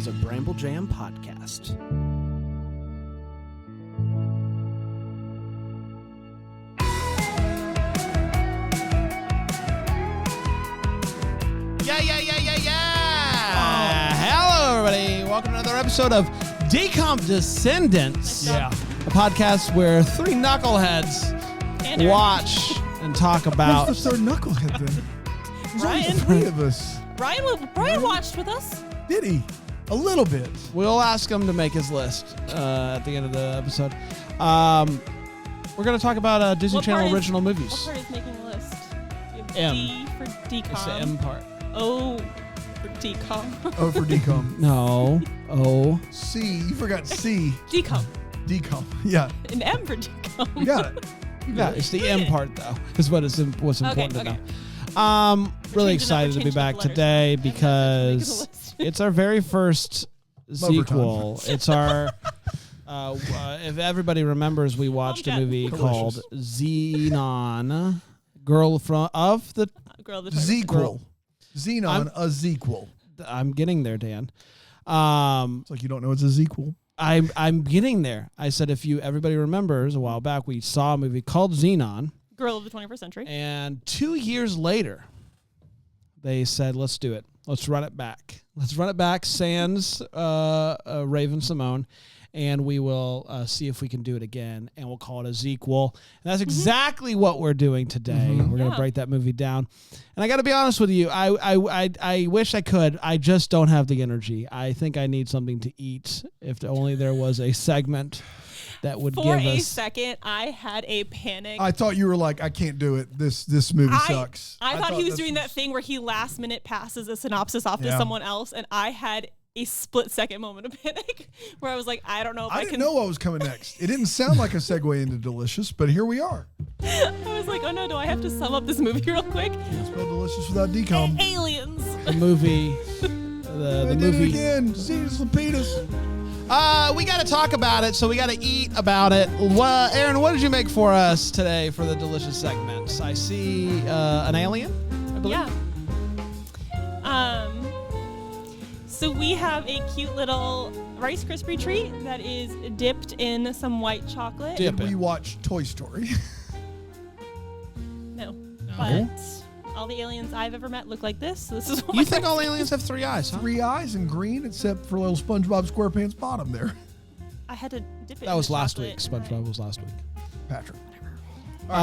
is a Bramble Jam podcast. Hello, everybody. Welcome to another episode of Decomp Descendants. Yeah. A podcast where three knuckleheads watch and talk about... What's the third knucklehead then? There's only Ryan. three of us. Brian watched with us. Did he? A little bit. We'll ask him to make his list at the end of the episode. We're going to talk about Disney What Channel part is- original What movies. part is making the list? You have M. D for decom. It's the M part. O for decom. Oh, for decom. No. O. C. You forgot C. Decom. Decom. Yeah. And M for decom. You got it. Yeah, it's the M part, though, is what's important to okay. know. Really changing excited up- to we're be changing back up the letters today now. because it's our very first Lover sequel. It's our... if everybody remembers, we watched a movie Delicious. called Zenon, Girl of the... Girl of the Zequel. Zenon, a Zequel. I'm getting there, Dan. It's like you don't know it's a Zequel. I'm getting there. I said everybody remembers a while back we saw a movie called Zenon, Girl of the 21st century. and 2 years later they said, let's do it. Let's run it back. Let's run it back sans Raven Simone, and we will see if we can do it again, and we'll call it a Zequel. And that's exactly what we're doing today. We're going to break that movie down. And I got to be honest with you, I wish I could. I just don't have the energy. I think I need something to eat. If only there was a segment that would For give a us... second, I had a panic. I thought you were like, I can't do it. This movie sucks. I thought he was this doing that thing where he last minute passes a synopsis off to Yeah. someone else, and I had a split second moment of panic where I was like, I don't know if I didn't can. know what was coming next. It didn't sound like a segue into Delicious, but here we are. I was like, oh no, do I have to sum up this movie real quick? Can't spell Delicious without decom. Aliens. The movie... I the did movie... it again. Cetus-Lupeedus. We got to talk about it, so we got to eat about it. Aaron, what did you make for us today for the Delicious segments? I see an alien, I believe. Yeah. So we have a cute little Rice Krispie treat that is dipped in some white chocolate. Dip We it. watched Toy Story. No. But all the aliens I've ever met look like this. So this is what You think all aliens have 3 eyes, huh? 3 eyes and green, except for little SpongeBob SquarePants bottom there. I had to dip it That in was the last chocolate. week. SpongeBob was last week. Patrick.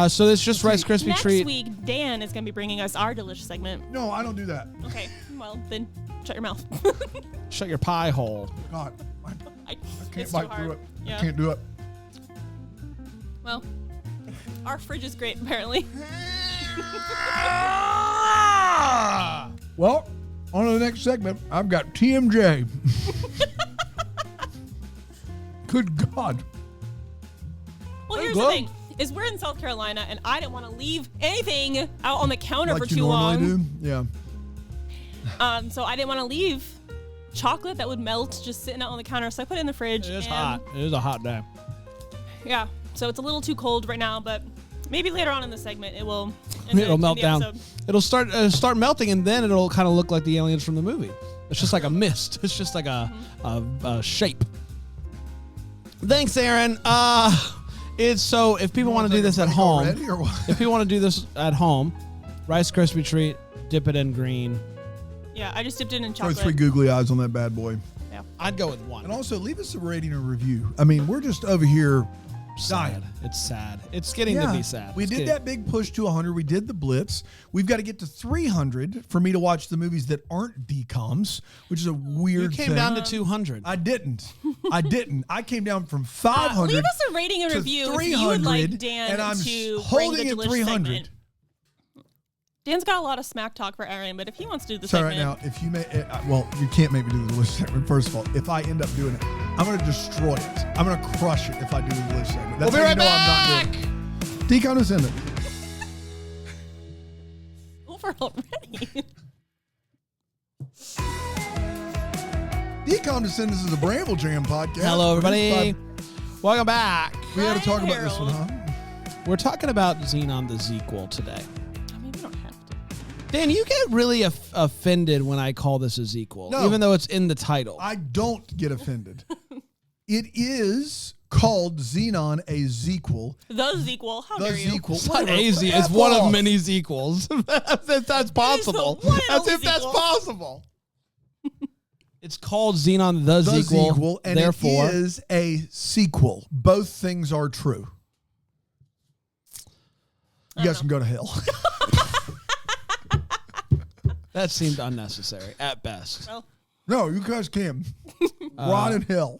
So it's just Rice Krispie Next treat. week, Dan is going to be bringing us our delicious segment. No, I don't do that. Okay, well, then shut your mouth. Shut your pie hole. God, I I can't it's bite too through hard. it. Yeah. I can't do it. Well, our fridge is great, apparently. Well, on to the next segment. I've got TMJ. Good God. Well, Oh, here's good. the thing. Is we're in South Carolina, and I didn't want to leave anything out on the counter Like for you too normally long. do? Yeah. So I didn't want to leave chocolate that would melt just sitting out on the counter. So I put it in the fridge. It is and hot. It is a hot day. Yeah. So it's a little too cold right now, but maybe later on in the segment it will. It'll melt down. It'll start melting, and then it'll kind of look like the aliens from the movie. It's just like a mist. It's just like a shape. Thanks, Aaron. It's so if people want to do this at home, Already, or what? if people want to do this at home, Rice Krispie treat, dip it in green. Yeah, I just dipped it in Throw chocolate. 3 googly eyes on that bad boy. Yeah. I'd go with 1. And also, leave us a rating and review. I mean, we're just over here sad. dying. It's sad. It's getting to be sad. We It's did getting- that big push to 100. We did the Blitz. We've got to get to 300 for me to watch the movies that aren't decoms, which is a weird You came thing. down to 200. I didn't. I came down from 500 leave us a rating and to review 300, if you would like Dan and I'm to holding bring the at delicious 300. segment. Dan's got a lot of smack talk for Aaron, but if he wants to do the So segment, right now, if you you can't make me do the Delicious segment. First of all, if I end up doing it, I'm going to destroy it. I'm going to crush it if I do the Delicious segment. That's We'll be how you right know back. I'm not doing it. Decom Descendant. over already. Decom Descendants is a Bramble Jam podcast. Hello, everybody. Produced Welcome back. We had to talk about this Harold. one, huh? We're talking about Zenon the Zequel today. I mean, we don't have to. Dan, you get really offended when I call this a Zequel, No. even though it's in the title. I don't get offended. It is called Zenon a Zequel. The Zequel. How The dare you? Zequel. It's not Whatever. easy. It's F one off. of many Zequels. If that's possible. one and As only if that's Zequel. possible. It's called Zenon the The Zequel. Zequel, and Therefore, it is a sequel. Both things are true. You guys can go to hell. that seemed unnecessary at best. Well, No, you guys can. Rot in hell.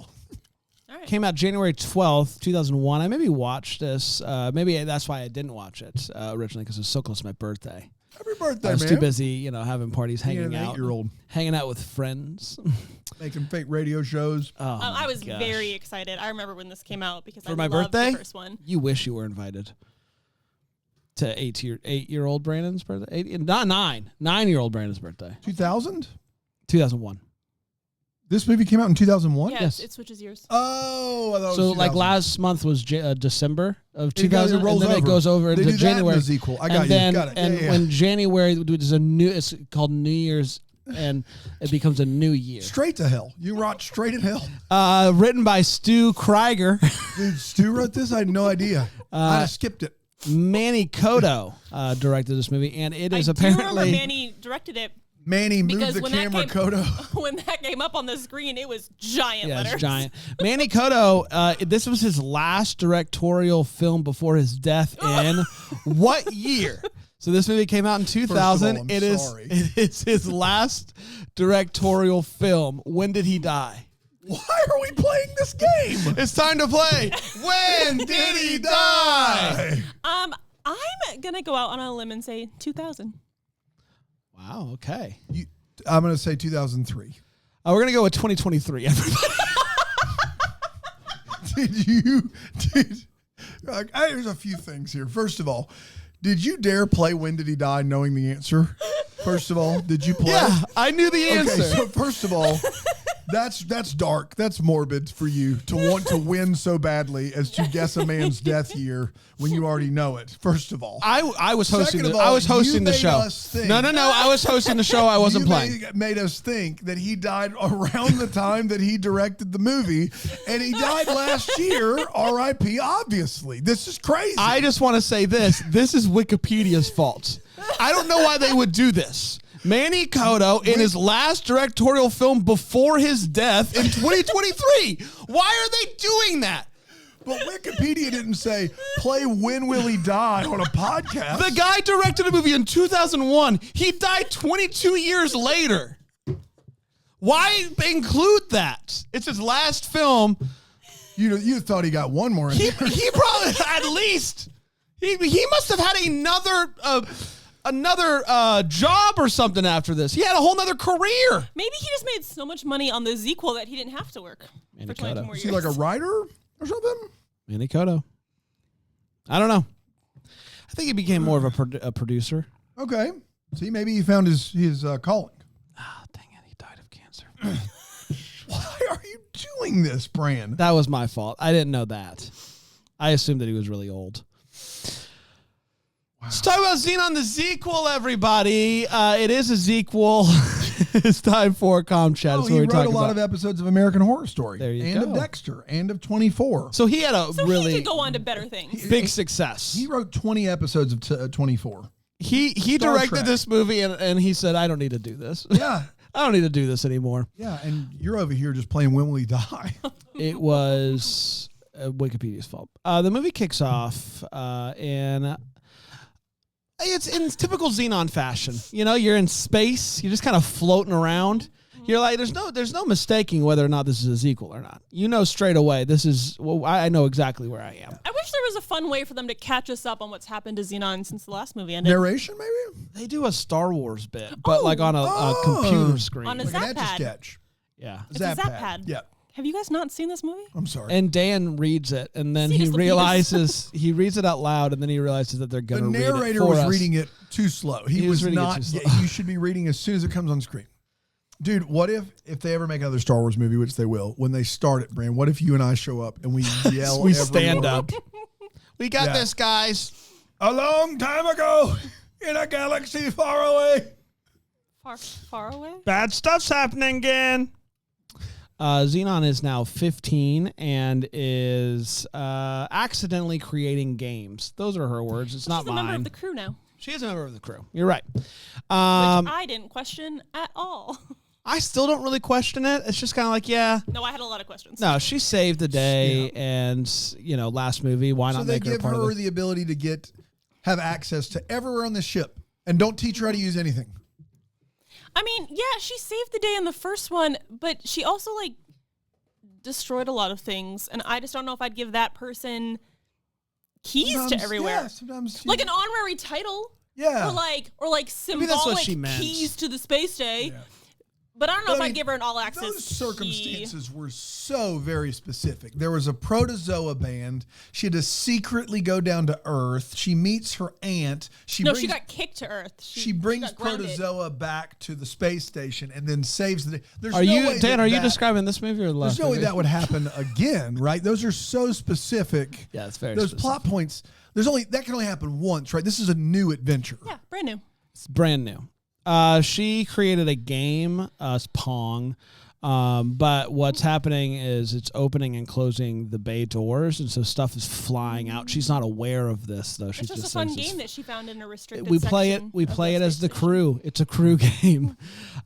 all right. Came out January 12th, 2001. I maybe watched this. Maybe that's why I didn't watch it originally, because it was so close to my birthday. Happy birthday, I was man. too busy, having parties, Being hanging an out, 8-year-old. hanging out with friends. Making fake radio shows. Oh, I was my gosh. very excited. I remember when this came out because For I my loved birthday? the first one. You wish you were invited to 8-year-old Brandon's birthday. 9-year-old Brandon's birthday. 2000? 2001. This movie came out in 2001? Yes, Yes. it switches years. Oh, I thought it So was like 2000. last month was December of It 2000, rolls and then over. it goes over They into do that in January. the Zequel. I got and you. then, Got it. And Yeah. when January, there's a new. It's called New Year's, and it becomes a new year. Straight to hell. You rot straight in hell. Written by Stu Krieger. Dude, Stu wrote this? I had no idea. I skipped it. Manny Cotto directed this movie, and it is I do remember apparently. Manny directed it Manny moved because the when camera, that came, Kodo. when that came up on the screen, it was giant Yeah, letters. it's giant. Manny Cotto, this was his last directorial film before his death in what year? So this movie came out in 2000. I'm It is sorry. it is his last directorial film. When did he die? Why are we playing this game? It's time to play. When did he die? I'm gonna go out on a limb and say 2000. Wow. Okay. I'm going to say 2003. We're gonna go with 2023. Everybody. There's a few things here. First of all, did you dare play When Did He Die knowing the answer? First of all, did you play? Yeah, I knew the answer. Okay, so first of all, that's dark. That's morbid for you to want to win so badly as to guess a man's death year when you already know it. First of all, I was hosting. Second of I all, was hosting you the made show. us think- No. I was hosting the show. I wasn't you playing. made us think that he died around the time that he directed the movie, and he died last year. R.I.P. Obviously, this is crazy. I just want to say this. This is Wikipedia's fault. I don't know why they would do this. Manny Cotto, in his last directorial film before his death in 2023. Why are they doing that? But Wikipedia didn't say, play When Will He Die on a podcast. The guy directed a movie in 2001. He died 22 years later. Why include that? It's his last film. You thought he got one more. He probably, at least, he must have had another job or something after this. He had a whole nother career. Maybe he just made so much money on the Zequel that he didn't have to work Manny for 22 Cotto. more Is years. he like a writer or something? Manny Cotto. I don't know. I think he became more of a producer. Okay. See, maybe he found his calling. Ah, dang it. He died of cancer. Why are you doing this, Bran? That was my fault. I didn't know that. I assumed that he was really old. Let's talk about Zenon the Zequel, everybody. It is a Zequel. It's time for Chat. He wrote a lot of episodes of American Horror Story. There you and go. of Dexter and of 24. So he had a So really he could go on to better things. big success. He wrote 20 episodes of 24. He Star directed Trek. this movie and he said, I don't need to do this. Yeah. I don't need to do this anymore. Yeah, and you're over here just playing When Will He Die? It was Wikipedia's fault. The movie kicks off and it's in typical Zenon fashion. You know, you're in space. You're just kind of floating around. You're like, there's no mistaking whether or not this is a Zequel or not. You know straight away, this is, well, I know exactly where I am. I wish there was a fun way for them to catch us up on what's happened to Zenon since the last movie ended. Narration, maybe? They do a Star Wars bit, but like on a computer screen. On a Like an Zap-Pad. Etch-a-Sketch. Yeah. It's a Zap-Pad. Yeah. Have you guys not seen this movie? I'm sorry. And Dan reads it, and then he Cetus-Lupeedus. realizes, he reads it out loud, and then he realizes that they're The going to read it narrator for was us. reading it too slow. He He was was reading it not. too slow. Yeah, you should be reading as soon as it comes on screen. Dude, what if they ever make another Star Wars movie, which they will, when they start it, Brand, what if you and I show up and we yell We every stand word? up. We got Yeah. this, guys. A long time ago, In a galaxy far away. Far away? Bad stuff's happening again. Zenon is now 15 and is accidentally creating games. Those are her words. It's not She's a member mine. of the crew now. She is a member of the crew. You're right. Which I didn't question at all. I still don't really question it. It's just kind of like, yeah. No, I had a lot of questions. No, she saved the day, and last movie, why not make her give part of her it? the ability to have access to everywhere on the ship, and don't teach her how to use anything. I mean, yeah, she saved the day in the first one, but she also destroyed a lot of things, and I just don't know if I'd give that person keys to everywhere. Yeah, sometimes like an honorary title. Yeah. Or symbolic that's what she meant. keys to the space day. Yeah. But I don't know if I'd give her an all access Those key. circumstances were so very specific. There was a Proto Zoa band. She had to secretly go down to Earth. She meets her aunt. She got kicked to Earth. She brings Proto Zoa back to the space station and then saves the day. Are you describing this movie or the last There's no way movie? that would happen again, right? Those are so specific. Yeah, it's very Those specific. plot points, that can only happen once, right? This is a new adventure. Yeah, brand new. It's brand new. She created a game, Pong, but what's happening is it's opening and closing the bay doors, and so stuff is flying out. She's not aware of this, though. It's just a fun game that she found in a restricted We play it as the crew. It's a crew game.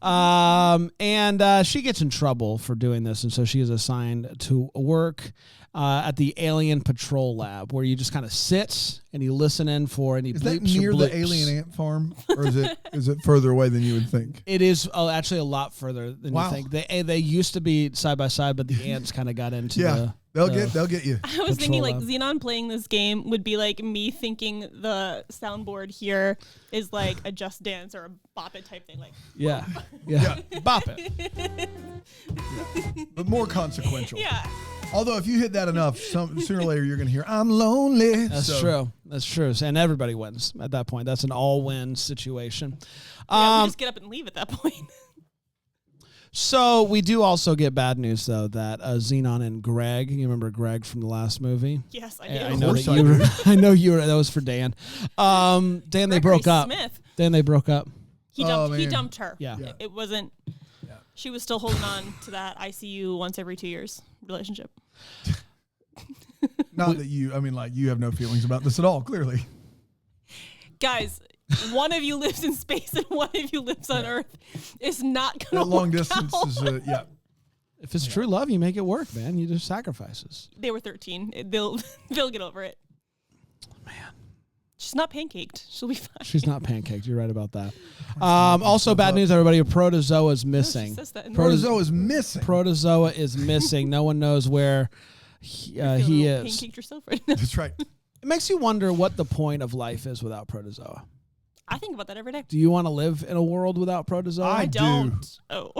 And she gets in trouble for doing this, and so she is assigned to work at the Alien Patrol Lab, where you just kind of sit and you listen in for any Is bleeps that near or the bloops. alien ant farm, or is it further away than you would think? It is actually a lot further than you think. They used to be side by side, but the ants kind of got into they'll get you. I was thinking Lab. Zenon playing this game would be like me thinking the soundboard here is like a Just Dance or a Bop It type thing. Like yeah. Bop it. But more consequential. yeah. Although if you hit that enough, sooner or later you're going to hear, I'm lonely. That's true. That's true. And everybody wins at that point. That's an all-win situation. We just get up and leave at that point. So we do also get bad news, though, that Zenon and Greg, you remember Greg from the last movie? Yes, I do. I know that you were, I know you were, that was for Dan. Dan, they broke up. Smith. Dan, they broke up. He dumped her. Yeah. It wasn't, she was still holding on to that ICU once every 2 years relationship. Not that you have no feelings about this at all, clearly. Guys, one of you lives in space and one of you lives on Earth. It's not going to work long distance out. is, If it's true love, you make it work, man. You do sacrifices. They were 13. They'll get over it. Man. She's not pancaked. She'll be fine. She's not pancaked. You're right about that. Also, bad news, everybody. Protozoa is missing. Protozoa is missing. Protozoa is missing. No one knows where he is. Pancaked yourself right now. That's right. It makes you wonder what the point of life is without Protozoa. I think about that every day. Do you want to live in a world without Protozoa? I don't. Oh.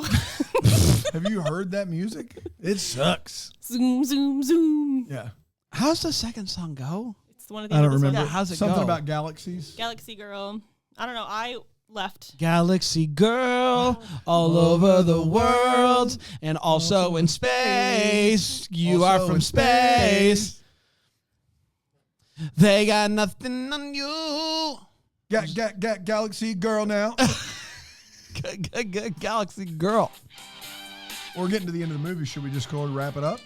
Have you heard that music? It sucks. Zoom, zoom, zoom. Yeah. How's the second song go? It's one of the I don't oldest remember. ones. How's it Something go? about galaxies. Galaxy Girl. I don't know. I left. Galaxy girl, all over the world, and also in space. You are from space. They got nothing on you. Galaxy girl now. Galaxy girl. We're getting to the end of the movie. Should we just go and wrap it up?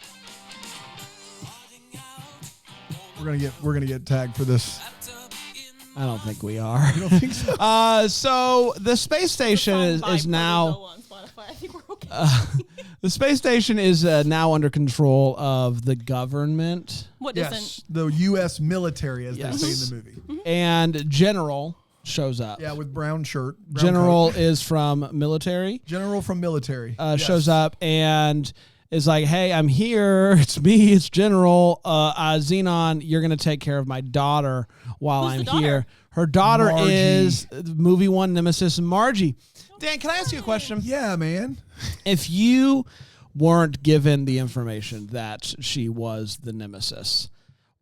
We're gonna get tagged for this. I don't think we are. You don't think so? So the space station is now. I think we're okay. The space station is now under control of the government. What Yes, doesn't? the U.S. military, as Yes. they say in the movie. And General shows up. Yeah, with brown shirt. Brown General coat. is from military. General from military. Yes. Shows up and is like, hey, I'm here. It's me. It's General. Zenon, you're going to take care of my daughter while Who's I'm the daughter? here. Her daughter Margie. is movie one nemesis Margie. Dan, can I ask you a question? Yeah, man. If you weren't given the information that she was the nemesis,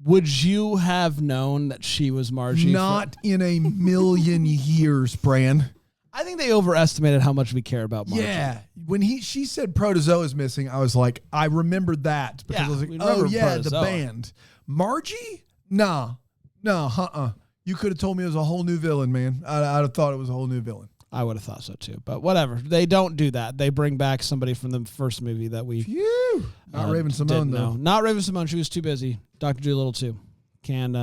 would you have known that she was Margie? Not in a million years, Bran. I think they overestimated how much we care about Margie. Yeah. When she said Protozoa is missing, I was like, I remembered that. Because Yeah, I was like, we oh, remember yeah, the Protozoa. band. Margie? No, You could have told me it was a whole new villain, man. I'd have thought it was a whole new villain. I would have thought so too, but whatever. They don't do that. They bring back somebody from the first movie that we. Phew. Not Raven Simone though. Know. Not Raven Simone. She was too busy. Dr. Doolittle too. Can't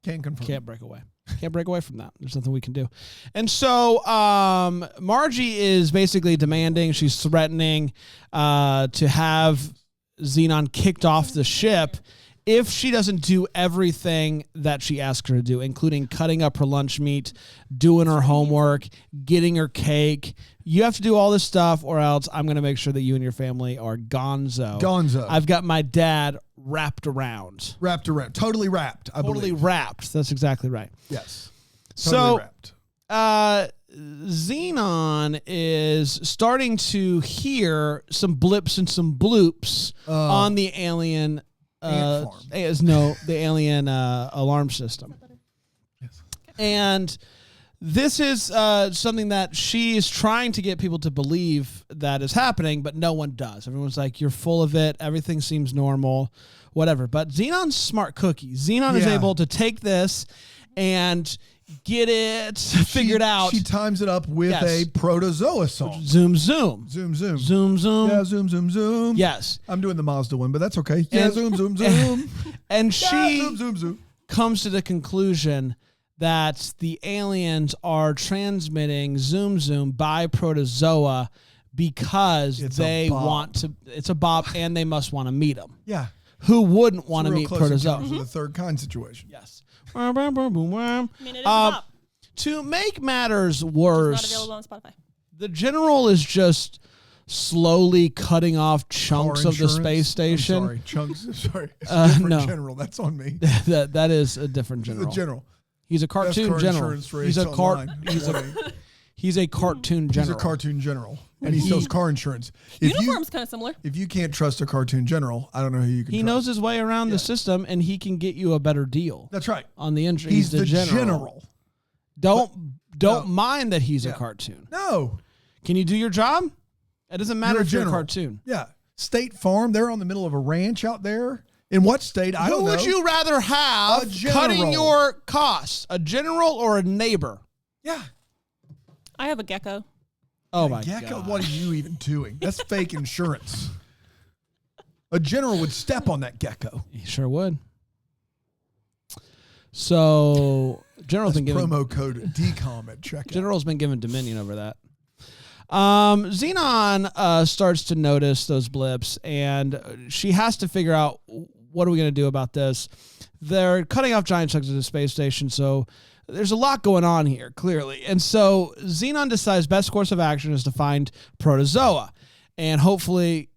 confirm. Can't break away. Can't break away from that. There's nothing we can do. And so Margie is basically demanding. She's threatening to have Zenon kicked off the ship if she doesn't do everything that she asked her to do, including cutting up her lunch meat, doing her homework, getting her cake. You have to do all this stuff, or else I'm going to make sure that you and your family are gonzo. Gonzo. I've got my dad wrapped around. Wrapped around. Totally wrapped, I Totally believe. wrapped. That's exactly right. Yes. Totally wrapped. Xenon is starting to hear some blips and some bloops on the alien ant farm. The alien alarm system. Yes. And this is something that she's trying to get people to believe that is happening, but no one does. Everyone's like, you're full of it. Everything seems normal, whatever. But Xenon's smart cookie. Xenon is able to take this and get it figured out. She times it up with a Proto Zoa song. Zoom, zoom. Zoom, zoom. Zoom, zoom. Yeah, zoom, zoom, zoom. Yes. I'm doing the Mazda one, but that's okay. Yeah, zoom, zoom, zoom. And she zoom, zoom, zoom. comes to the conclusion that the aliens are transmitting Zoom Zoom by Proto Zoa because they want to. It's a bop, and they must want to meet him. Yeah. Who wouldn't want to meet Proto Zoa? The third kind situation. Yes. I mean, it is a bop. To make matters worse, It's not available on Spotify. the general is just slowly cutting off chunks of the space station. I'm sorry, chunks. Sorry, it's a different no. general. That's on me. that is a different general. The general. He's a cartoon general. He's a he's a cartoon general. He's a cartoon general, and he sells car insurance. Uniform's kind of similar. If you can't trust a cartoon general, I don't know who you can. He trust. knows his way around the system, and he can get you a better deal. That's right. On the injury, He's the general. Don't mind that he's a cartoon. No. Can you do your job? It doesn't matter if you're a cartoon. Yeah. State Farm, they're on the middle of a ranch out there. In what state? I don't know. Who would you rather have cutting your costs? A general or a neighbor? Yeah. I have a gecko. Oh, my Gecko, God. what are you even doing? That's fake insurance. A general would step on that gecko. He sure would. So, General's been given promo code DCOM at checkout. General's been given dominion over that. Zenon starts to notice those blips, and she has to figure out, what are we going to do about this? They're cutting off giant chunks of the space station, so there's a lot going on here, clearly. And so Zenon decides best course of action is to find Proto Zoa, and hopefully,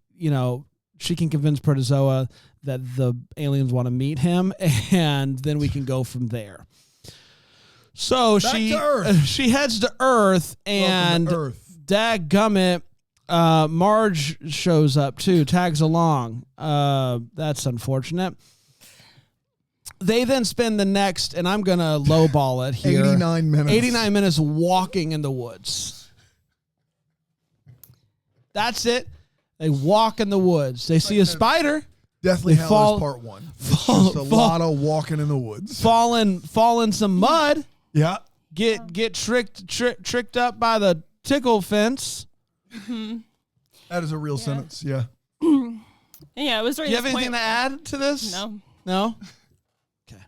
she can convince Proto Zoa that the aliens want to meet him, and then we can go from there. So she heads to Earth, and dadgummit, Marge shows up too, tags along. That's unfortunate. They then spend the next, and I'm going to lowball it here. 89 minutes. 89 minutes walking in the woods. That's it. They walk in the woods. They see a spider. Deathly Hallows Part 1. It's just a lot of walking in the woods. Fall in some mud. Yeah. Get tricked up by the tickle fence. Mm-hmm. That is a real sentence. Yeah. Yeah, it was. Do you have anything to add to this? No. No. Okay.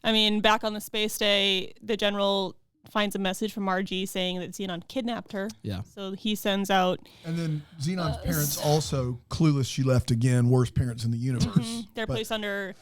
I mean, back on the space day, the general finds a message from Margie saying that Zenon kidnapped her. Yeah. So he sends out. And then Xenon's parents also clueless. She left again. Worst parents in the universe. They're placed under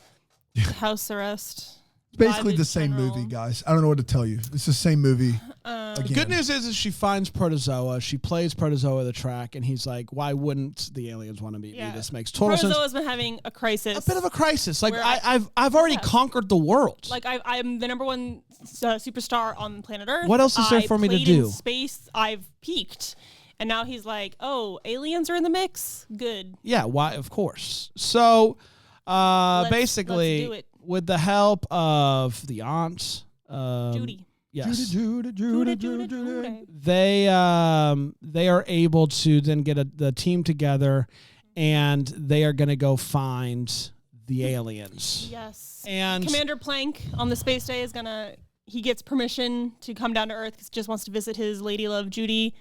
house arrest. It's basically the same movie, guys. I don't know what to tell you. It's the same movie. The good news is she finds Proto Zoa. She plays Proto Zoa the track, and he's like, "Why wouldn't the aliens want to meet me? This makes total sense." Proto Zoa's been having a crisis. A bit of a crisis. Like I've already conquered the world. Like I'm the number one superstar on planet Earth. What else is there for me to do? In space, I've peaked. And now he's like, "Oh, aliens are in the mix? Good." Yeah, why? Of course. So, basically, let's do it. With the help of the aunt, Judy. Yes. Judy. They are able to then get the team together, and they are going to go find the aliens. Yes. And Commander Plank on the space day he gets permission to come down to Earth because he just wants to visit his lady love, Judy.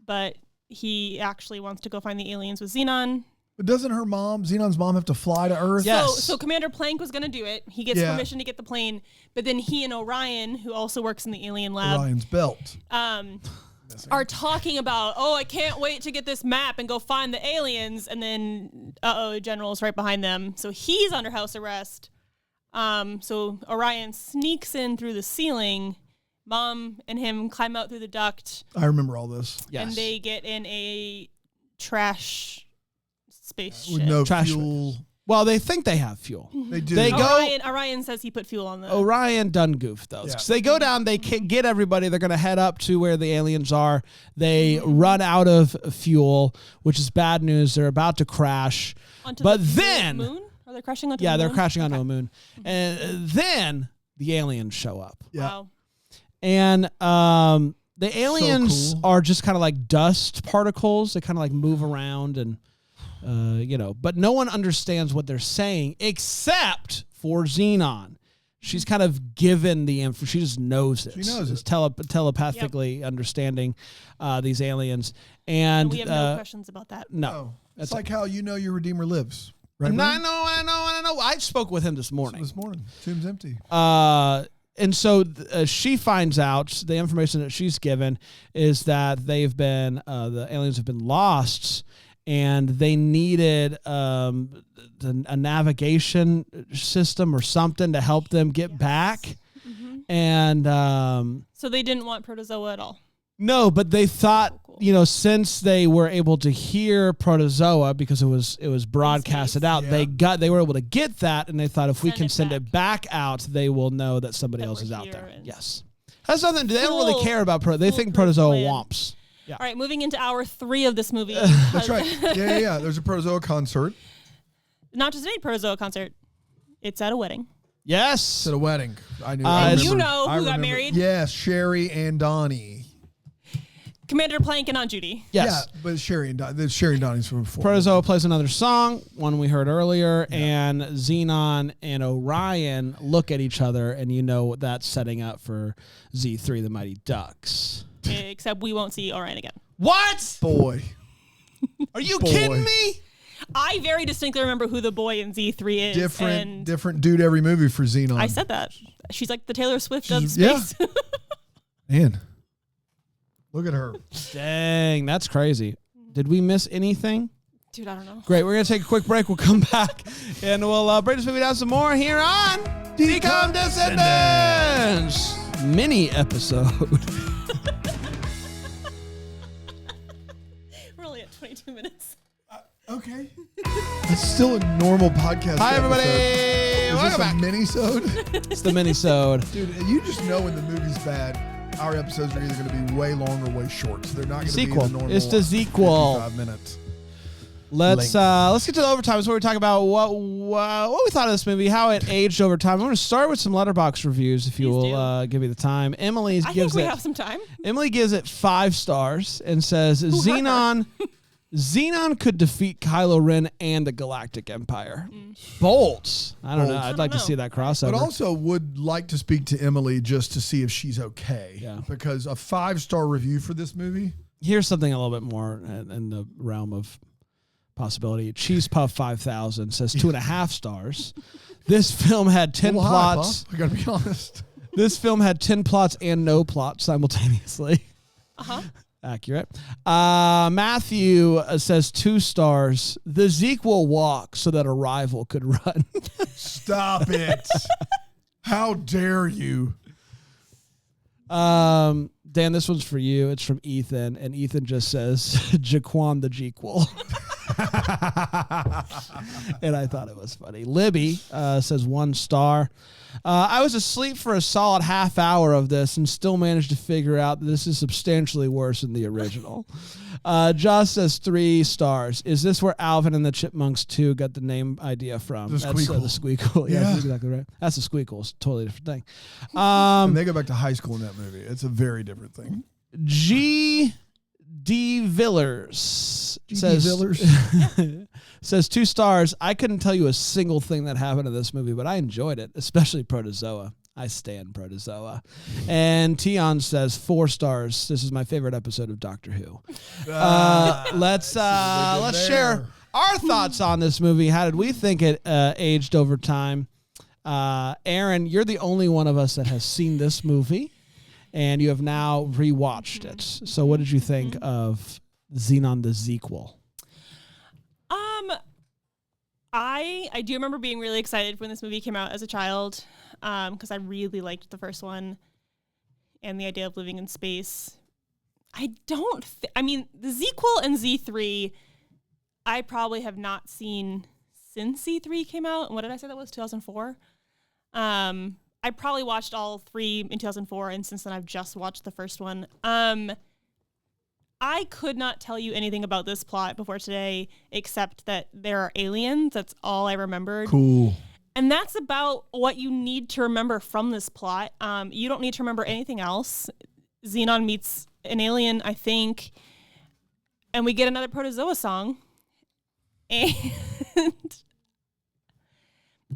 But he actually wants to go find the aliens with Zenon. But doesn't Zenon's mom, have to fly to Earth? Yes. So Commander Plank was going to do it. He gets permission to get the plane. But then he and Orion, who also works in the alien lab. Orion's belt. Are talking about, I can't wait to get this map and go find the aliens. And then, General's right behind them. So he's under house arrest. So Orion sneaks in through the ceiling. Mom and him climb out through the duct. I remember all this. yes. And they get in a trash spaceship. With no Trash fuel. Well, they think they have fuel. They do. They go. Orion says he put fuel on the... Orion done goofed those. Yeah. So they go down, they get everybody. They're going to head up to where the aliens are. They run out of fuel, which is bad news. They're about to crash. Onto But the then... moon? Are they crashing onto the moon? Yeah, they're crashing onto a moon. And then the aliens show up. Yeah. Wow. And the aliens cool. are just kind of like dust particles. They kind of like move around and, but no one understands what they're saying except for Zenon. She's kind of given the info. She just knows it. She knows It's it. telepathically understanding these aliens. And we have no questions about that. No. Oh, it's like how your Redeemer lives. Right? I Brian? know. I spoke with him this morning. This morning. Tomb's empty. And so she finds out the information that she's given is that they've been the aliens have been lost, and they needed a navigation system or something to help them get back. Mm-hmm. And So they didn't want Protozoa at all. no, but they thought, Cool. since they were able to hear Protozoa because it was broadcasted space. out, Yeah. they were able to get that, and they thought if we Send can it send back. it back out, they will know that somebody That else we're is out here there. and- Yes, that's nothing. They don't really Fool- care about They think foolproof Protozoa plan. womps. Yeah. All right, moving into hour 3 of this movie. That's right. Yeah. There's a Protozoa concert. Not just any Protozoa concert. It's at a wedding. Yes. It's at a wedding. I knew. And you know I who got remember. married? Yes, Sherry and Donnie. Commander Plank and Aunt Judy. Yes. Yeah, but Sherry and Donnie's from before. Protozoa plays another song, one we heard earlier, and Zenon and Orion look at each other, and that's setting up for Z3, the Mighty Ducks. Except we won't see Orion again. What? Boy. Are you Boy. kidding me? I very distinctly remember who the boy in Z3 is. and Different dude every movie for Zenon. I said that. She's like the Taylor Swift of Yeah. space. Man. Look at her. Dang, that's crazy. Did we miss anything? Dude, I don't know. Great, we're going to take a quick break. We'll come back, and we'll break this movie down some more here on Decom Descendants mini episode. We're only at 22 minutes. Okay. That's still a normal podcast. Hi, everybody. Is Welcome this back. a mini-sode? It's the mini-sode. Dude, you just know when the movie's bad, our episodes are either going to be way long or way short. So they're not going to be Sequel. the normal It's the sequel. 55 minutes. Let's get to the overtime. It's where we talk about what we thought of this movie, how it aged over time. I'm going to start with some Letterboxd reviews, if you Please will give me the time. Emily I think gives we it have some time. Emily gives it 5 stars and says Zenon could defeat Kylo Ren and the Galactic Empire. Bolts. I don't know. Bolts. I'd like to see that crossover. But also would like to speak to Emily just to see if she's okay. Yeah. Because a 5-star review for this movie. Here's something a little bit more in the realm of possibility. Cheese Puff 5000 says 2.5 stars. This film had 10 plots. I gotta be honest. This film had 10 plots and no plot simultaneously. Uh-huh. Accurate. Matthew says 2 stars. The Zequel walk so that a rival could run. Stop it. How dare you? Dan, this one's for you. It's from Ethan, and Ethan just says Jaquan the Jequel. And I thought it was funny. Libby says 1 star. I was asleep for a solid half hour of this and still managed to figure out that this is substantially worse than the original. Josh says 3 stars. Is this where Alvin and the Chipmunks 2 got the name idea from? The That's Squeakle. the Squeakle. Yeah, Yeah. that's exactly right. That's the Squeakle. It's a totally different thing. And they go back to high school in that movie. It's a very different thing. G.D. Villers G.D. says Villers? Says 2 stars. I couldn't tell you a single thing that happened in this movie, but I enjoyed it, especially Proto Zoa. I stand Proto Zoa. And Tion says 4 stars. This is my favorite episode of Doctor Who. Let's share our thoughts on this movie. How did we think it aged over time? Aaron, you're the only one of us that has seen this movie, and you have now rewatched it. So what did you think of Zenon the Zequel? I do remember being really excited when this movie came out as a child, because I really liked the first one and the idea of living in space. I mean, the Zequel and Z3, I probably have not seen since Z3 came out. And what did I say that was, 2004? I probably watched all 3 in 2004, and since then I've just watched the first one. I could not tell you anything about this plot before today, except that there are aliens. That's all I remembered. Cool. And that's about what you need to remember from this plot. You don't need to remember anything else. Zenon meets an alien, I think, and we get another Proto Zoa song. And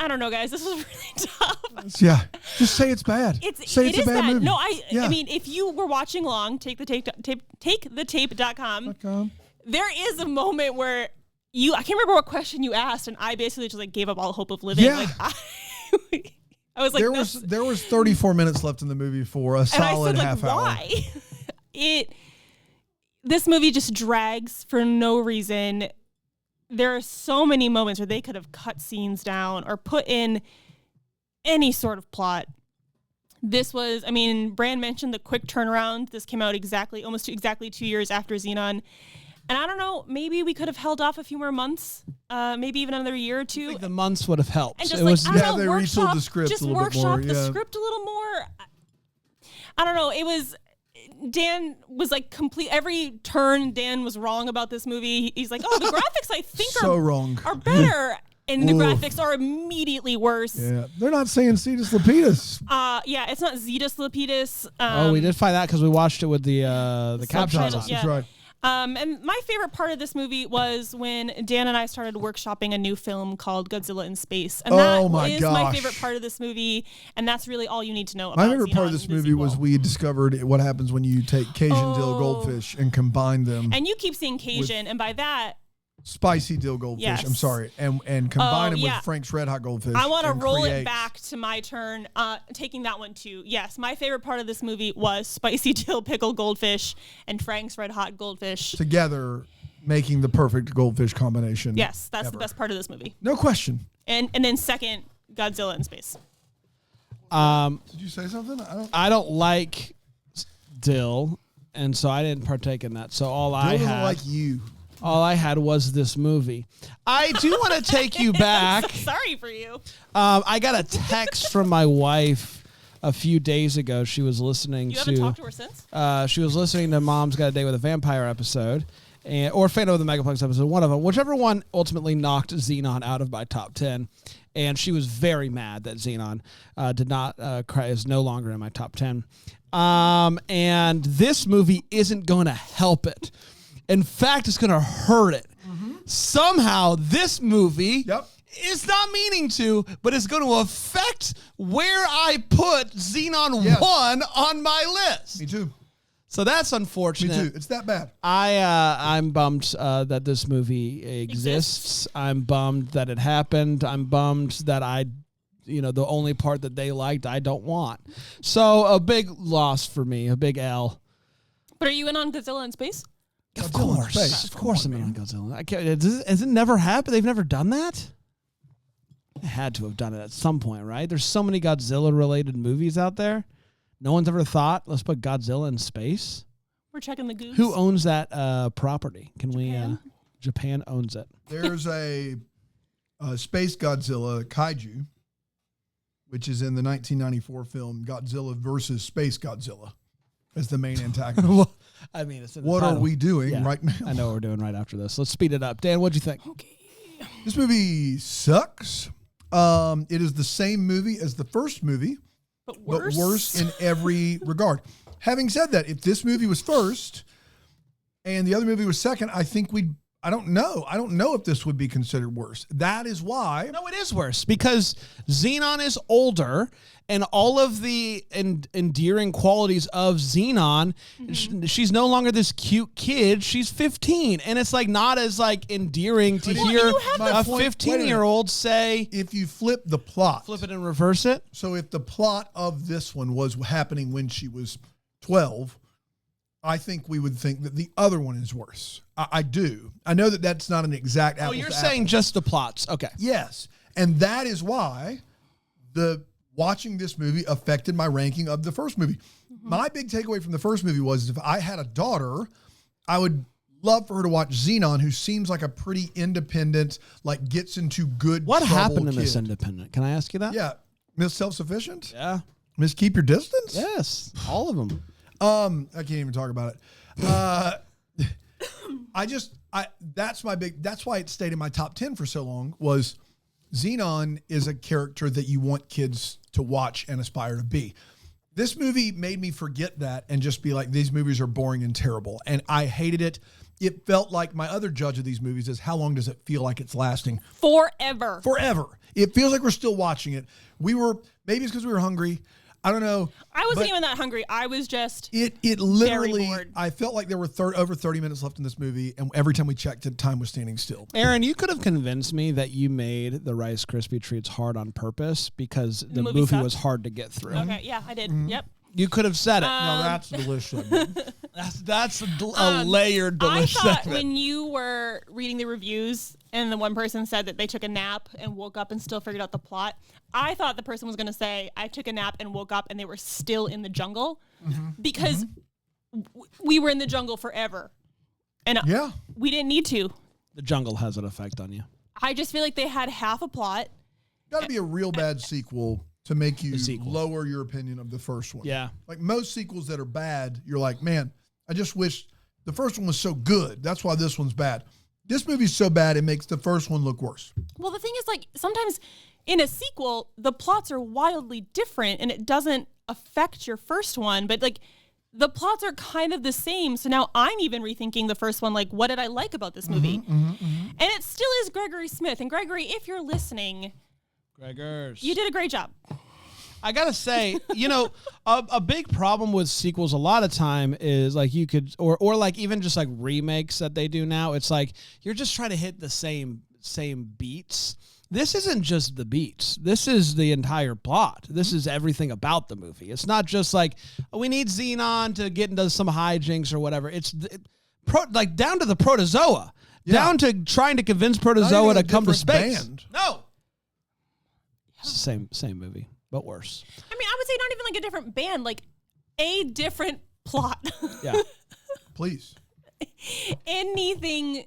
I don't know, guys. This was really tough. Yeah, just say it's bad. Say it's a bad movie. No, I mean, if you were watching along, takethetape.com. There is a moment where I can't remember what question you asked, and I basically just like gave up all hope of living. Yeah. Like I was like, there was 34 minutes left in the movie for a solid half hour. Why? This movie just drags for no reason. There are so many moments where they could have cut scenes down or put in any sort of plot. This was, I mean, Bran mentioned the quick turnaround. This came out almost exactly 2 years after Zenon. And I don't know, maybe we could have held off a few more months, maybe even another year or 2. I think the months would have helped. And just they workshop the script just a little bit more. Workshop the script a little more. I don't know. Dan was like every turn Dan was wrong about this movie. He's like, oh, the graphics I think are better. And the graphics are immediately worse. Yeah, they're not saying Cetus-Lupeedus. Yeah, it's not Cetus-Lupeedus. We did find that because we watched it with the captions on. Yeah. That's right. And my favorite part of this movie was when Dan and I started workshopping a new film called Godzilla in Space. And that is my favorite part of this movie, and that's really all you need to know about My favorite part of this movie was we discovered what happens when you take Cajun dill goldfish and combine them. And you keep saying Cajun, and by that... Spicy dill goldfish, yes. I'm sorry, and combine them with Frank's Red Hot Goldfish. I want to roll it back to my turn, taking that one too. Yes, my favorite part of this movie was spicy dill pickled goldfish and Frank's Red Hot Goldfish. Together, making the perfect goldfish combination. Yes, that's the best part of this movie. No question. And then second, Godzilla in space. Did you say something? I don't like dill, and so I didn't partake in that. So all I had was this movie. I do want to take you back. I'm so sorry for you. I got a text from my wife a few days ago. She was listening You haven't talked to her since? She was listening to Mom's Got a Date with a Vampire episode, or Phantom of the Megaplex episode, one of them. Whichever one ultimately knocked Zenon out of my top 10. And she was very mad that Zenon is no longer in my top 10. And this movie isn't going to help it. In fact, it's going to hurt it. Mm-hmm. Somehow, this movie is not meaning to, but it's going to affect where I put Zenon 1 on my list. Me too. So that's unfortunate. Me too. It's that bad. I'm bummed that this movie exists. I'm bummed that it happened. I'm bummed that the only part that they liked, I don't want. So a big loss for me, a big L. But are you in on Godzilla in space? Of course I'm in on Godzilla. Has it never happened? They've never done that? They had to have done it at some point, right? There's so many Godzilla-related movies out there. No one's ever thought, let's put Godzilla in space? We're checking the goose. Who owns that property? Japan? Japan owns it. There's a Space Godzilla kaiju, which is in the 1994 film Godzilla versus Space Godzilla as the main antagonist. Well, I mean, it's in the what title. are we doing right now? I know what we're doing right after this. Let's speed it up. Dan, what'd you think? Okay. This movie sucks. It is the same movie as the first movie, but worse in every regard. Having said that, if this movie was first and the other movie was second, I think I don't know. I don't know if this would be considered worse. That is why. No, it is worse because Zenon is older and all of the endearing qualities of Zenon, she's no longer this cute kid. She's 15. And it's like not as like endearing to hear a 15-year-old say. If you flip the plot. Flip it and reverse it. So if the plot of this one was happening when she was 12, I think we would think that the other one is worse. I do. I know that that's not an exact apples. Oh, you're to saying apples. just the plots. Okay. Yes. And that is why watching this movie affected my ranking of the first movie. Mm-hmm. My big takeaway from the first movie was if I had a daughter, I would love for her to watch Zenon, who seems like a pretty independent, like gets into good What happened in kid. Miss Independent? Can I ask you that? Yeah. Miss Self-Sufficient? Yeah. Miss Keep Your Distance? Yes. All of them. I can't even talk about it. That's why it stayed in my top 10 for so long was Zenon is a character that you want kids to watch and aspire to be. This movie made me forget that and just be like, these movies are boring and terrible. And I hated it. It felt like my other judge of these movies is how long does it feel like it's lasting? Forever. It feels like we're still watching it. Maybe it's because we were hungry. I don't know. I wasn't even that hungry. I was just it literally, very bored. I felt like there were over 30 minutes left in this movie, and every time we checked it, time was standing still. Aaron, you could have convinced me that you made the Rice Krispie treats hard on purpose because the movie was hard to get through. Okay, yeah, I did. Yep. You could have said it. No, that's delicious. That's a layered delicious. I thought when you were reading the reviews and the one person said that they took a nap and woke up and still figured out the plot, I thought the person was going to say, I took a nap and woke up and they were still in the jungle because we were in the jungle forever. And we didn't need to. The jungle has an effect on you. I just feel like they had half a plot. Got to be a real bad sequel to make you lower your opinion of the first one. Yeah. Like most sequels that are bad, you're like, man, I just wish the first one was so good. That's why this one's bad. This movie's so bad, it makes the first one look worse. Well, the thing is, like, sometimes in a sequel, the plots are wildly different and it doesn't affect your first one, but like the plots are kind of the same. So now I'm even rethinking the first one, like, what did I like about this movie? And it still is Gregory Smith. And Gregory, if you're listening, Gregors, you did a great job. I gotta say, a big problem with sequels a lot of time is like you could, or like even just like remakes that they do now. It's like you're just trying to hit the same beats. This isn't just the beats. This is the entire plot. This is everything about the movie. It's not just like we need Zenon to get into some hijinks or whatever. It's like down to the Proto Zoa, down to trying to convince Proto Zoa to come to space. Band. No, it's the same movie. But worse. I mean, I would say not even like a different band, like a different plot. Yeah. Please. Anything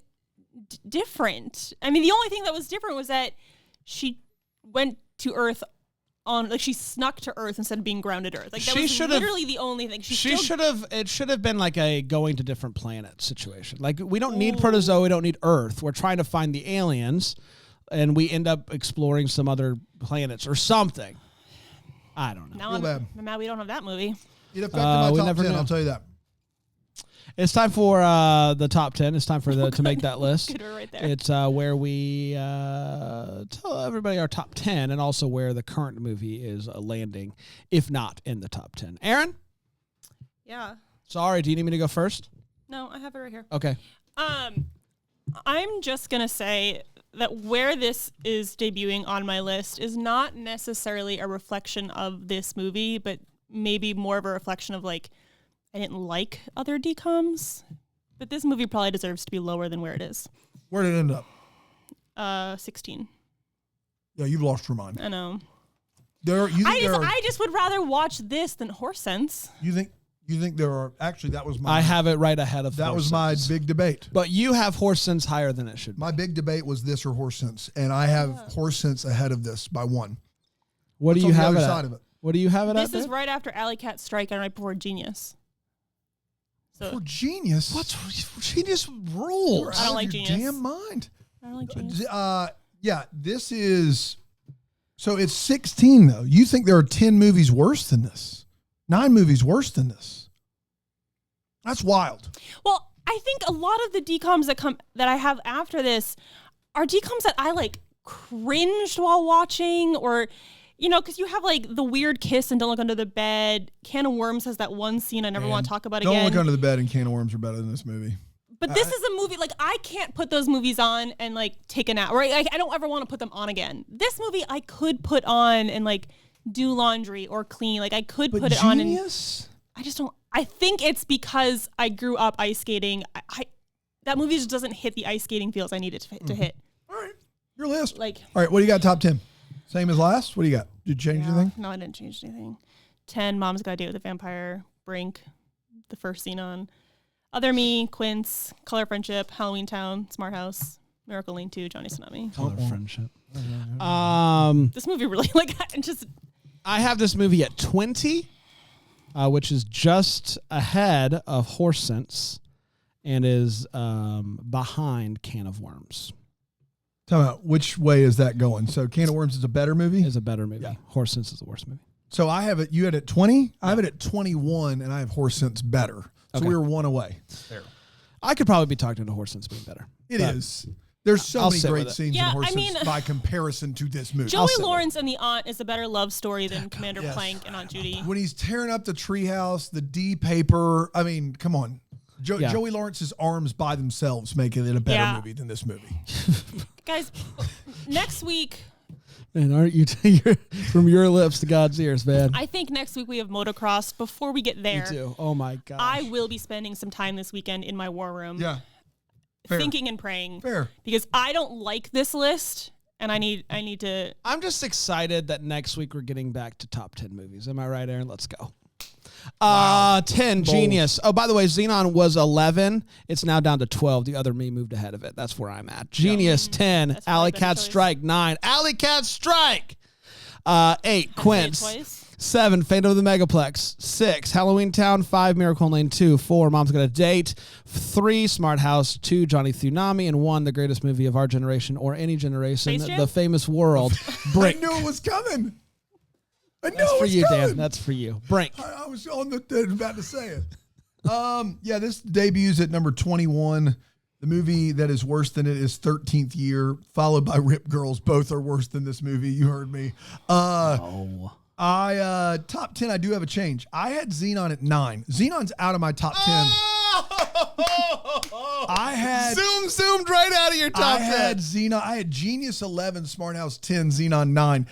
different. I mean, the only thing that was different was that she went to Earth she snuck to Earth instead of being grounded Earth. Like that was literally the only thing. It should have been like a going to different planets situation. Like we don't need Proto Zoa, we don't need Earth. We're trying to find the aliens and we end up exploring some other planets or something. I don't know. Now I'm mad we don't have that movie. It affected my top 10, I'll tell you that. It's time for the top 10. It's time for to make that list. Good, we're right there. It's where we tell everybody our top 10 and also where the current movie is landing, if not in the top 10. Aaron? Yeah. Sorry, do you need me to go first? No, I have it right here. Okay. I'm just going to say that where this is debuting on my list is not necessarily a reflection of this movie, but maybe more of a reflection of like, I didn't like other DComs, but this movie probably deserves to be lower than where it is. Where did it end up? 16. Yeah, you've lost your mind. I know. I just would rather watch this than Horse Sense. You think there are actually that was my I have it right ahead of that Horse was my Sense. big debate. But you have Horse Sense higher than it should be. My big debate was this or Horse Sense, and I have Horse Sense ahead of this by one. What do you have it side at? of it? What do you have it at? This is right after Alley Cat Strike and right before Genius. For Genius? What's Genius rules? I don't like Genius. Damn mind. I don't like Genius. Yeah, this is so it's 16 though. You think there are 10 movies worse than this? 9 movies worse than this? That's wild. Well, I think a lot of the DCOMs that I have after this are DCOMs that I like cringed while watching, or because you have like the weird kiss and Don't Look Under the Bed. Can of Worms has that one scene I never want to talk about again. Don't Look Under the Bed and Can of Worms are better than this movie. But this is a movie, like, I can't put those movies on and, like, take a nap. Or I don't ever want to put them on again. This movie I could put on and, like, do laundry or clean. Like, I could put it on. And I just don't. I think it's because I grew up ice skating. That movie just doesn't hit the ice skating feels I need it to hit. All right. Your list. Like, all right, what do you got top 10? Same as last? What do you got? Did you change anything? No, I didn't change anything. 10, Mom's Got a Date with a Vampire, Brink, the first Zenon. Other Me, Quince, Color Friendship, Halloween Town, Smart House, Miracle Lane 2, Johnny Tsunami. Color Friendship. This movie really, like, just... I have this movie at 20, which is just ahead of Horse Sense and is behind Can of Worms. Tell me about which way is that going? So Can of Worms is a better movie? Is a better movie. Yeah. Horse Sense is the worst movie. So I have it, you had it 20? I have it at 21, and I have Horse Sense better. So we were one away. There. I could probably be talking to Horse Sense being better. It is. There's so many great scenes in Horse Sense by comparison to this movie. Joey Lawrence and the Aunt is a better love story than Commander Plank and Aunt Judy. When he's tearing up the treehouse, the D paper, I mean, come on. Joey Lawrence's arms by themselves make it a better movie than this movie. Guys, next week... Man, aren't you from your lips to God's ears, man? I think next week we have motocross. Before we get there, me too. Oh my God! I will be spending some time this weekend in my war room. Yeah, thinking and praying. Fair, because I don't like this list, and I need to. I'm just excited that next week we're getting back to top 10 movies. Am I right, Aaron? Let's go. 10, Bold. Genius. Oh, by the way, Zenon was 11. It's now down to 12. The Other Me moved ahead of it. That's where I'm at. Genius, 10. Alley Cat Strike, 9. Alley Cat Strike! 8, Quince. 7, Fate of the Megaplex. 6, Halloween Town. 5, Miracle Lane 2. 4, Mom's Got a Date. 3, Smart House. 2, Johnny Tsunami. And 1, the greatest movie of our generation or any generation, The Famous World. Brink. I knew it was coming. That's for you, Dan. That's for you. Brink. I was on about to say it. This debuts at number 21. The movie that is worse than it is 13th Year, followed by Rip Girls. Both are worse than this movie. You heard me. No. Top 10, I do have a change. I had Zenon at 9. Zenon's out of my top 10. I had zoomed right out of your top 10. I had Genius 11, Smart House 10, Zenon 9.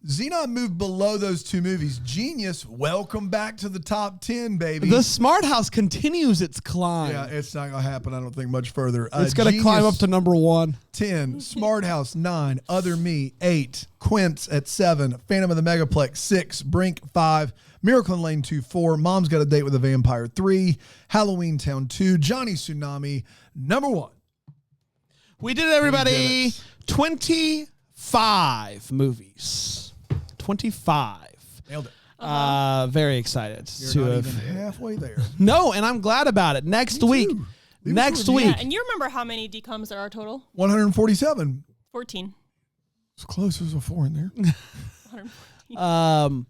Zenon moved below those two movies. Genius, welcome back to the top 10, baby. The Smart House continues its climb. Yeah, it's not going to happen, I don't think, much further. It's going to climb up to number 1. 10, Smart House 9, Other Me 8, Quince at 7, Phantom of the Megaplex 6, Brink 5, Miracle in Lane 2 4, Mom's Got a Date with a Vampire 3, Halloween Town 2, Johnny Tsunami, number 1. We did it, everybody. 25 movies. 25. Nailed it. Very excited. You're not even halfway there. No, and I'm glad about it. Next week. Next week. Yeah, and you remember how many DCOMs there are total? 147. 14. As close as a 4 in there. 114.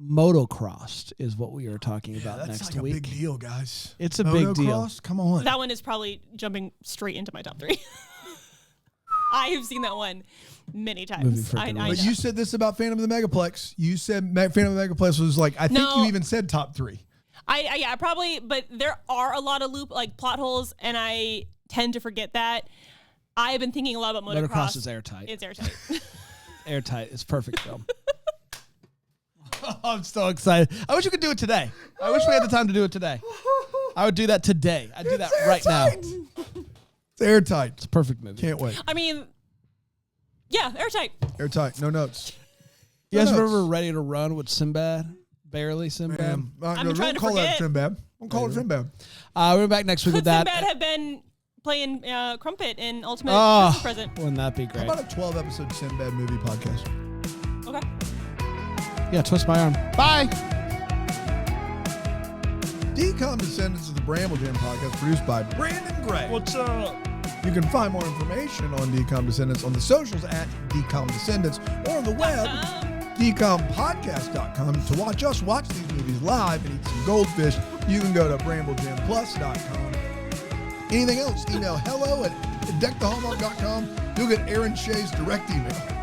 Motocrossed is what we are talking about that's next like week. A big deal, guys. It's a big deal. Come on. That one is probably jumping straight into my top 3. I have seen that one many times. But you said this about Phantom of the Megaplex. You said Phantom of the Megaplex was like, I think you even said top 3. I probably, but there are a lot of plot holes, and I tend to forget that. I have been thinking a lot about motocross. Motocross is airtight. It's airtight. Airtight. It's perfect film. I'm so excited. I wish we could do it today. I wish we had the time to do it today. I would do that today. I'd do that right now. It's airtight. It's a perfect movie. Can't wait. I mean, yeah, airtight. Airtight. No notes. You guys were ever ready to run with Sinbad? Barely Sinbad? I'm trying to call forget. That Sinbad. Don't call it Sinbad. We're back next week with that. Sinbad have been playing Crumpet in Ultimate Christmas Present. Wouldn't that be great? How about a 12-episode Sinbad movie podcast? Okay. Yeah, twist my arm. Bye. DCOM Descendants is the Bramble Jam podcast produced by Brandon Gray. What's up? You can find more information on DCOM Descendants on the socials at DCOM Descendants or on the web, DCOMpodcast.com. To watch these movies live and eat some goldfish, you can go to BrambleJamPlus.com. Anything else, email hello@deckthehallmark.com. You'll get Aaron Shea's direct email.